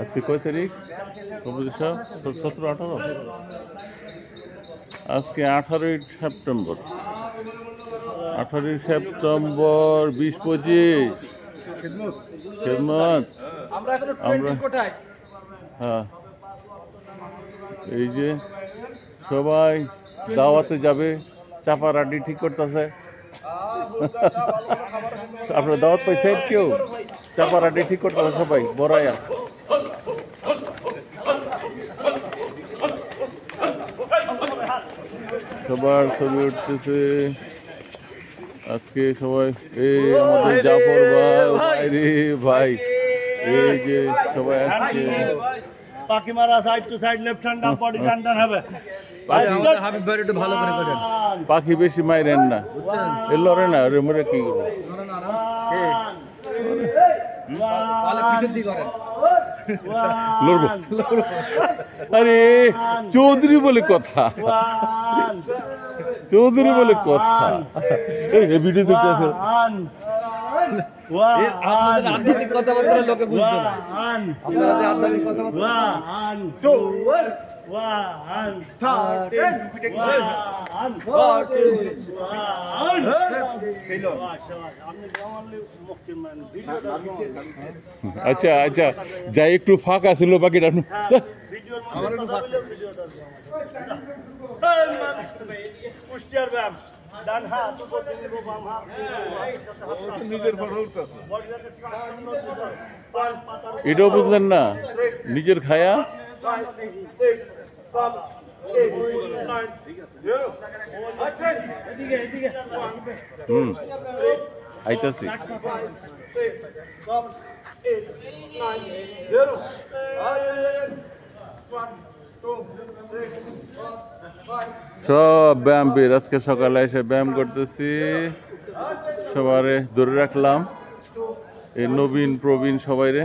আজকে কয় তারিখ? 17-18 আজকে 18ই সেপ্টেম্বর। 20-25 খেদমত। আমরা হ্যাঁ, এই যে সবাই দাওয়াতে যাবে, চাপারাডি ঠিক করতেছে। আপনার দাওয়াত পাইছেন কেউ? চাপারাডি ঠিক করতেছে সবাই বড়াইয়া। সবার ছবি উঠতেছে আজকে সবাই। এই আমাদের জাফর ভাই রে ভাই, এই যে সবাই আসছে। পাখি মারা side to side, left hand up, body টান টান হবে। হাবিব ভাই একটু ভালো করে করেন। পাখি বেশি মাইরেন না, এ লড়ে না রে মরে কি করবো। লড়বো। আরে চৌধুরী বলে কথা, চৌধুরী বলে কথা। এই ভিডিও দেখতে আছে। আধ্যাত্মিক কথাবার্তা লোকে বুঝবে না। আপনারা যে আধ্যাত্মিক কথাবার্তা আচ্ছা আচ্ছা, যাই একটু ফাঁকা ছিল বাকিটা এটাও বুঝলেন না, নিজের খায়া। আইতাছি। সব ব্যায়াম বীর আজকে সকালে এসে ব্যায়াম করতেছি, সবারে ধরে রাখলাম। এই নবীন প্রবীণ সবাই রে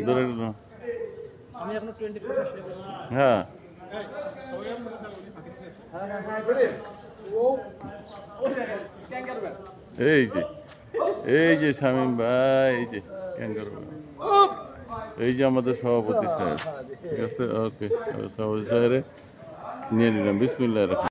ধরে রাখলাম। হ্যাঁ, এই যে শামীম ভাই, এই যে ক্যাঙ্গারু, এই যে আমাদের সভাপতি সাহেব। ঠিক আছে, ওকে, সভাপতি সাহেব নিয়ে নিলাম। বিসমিল্লাহির রহমানির রহিম।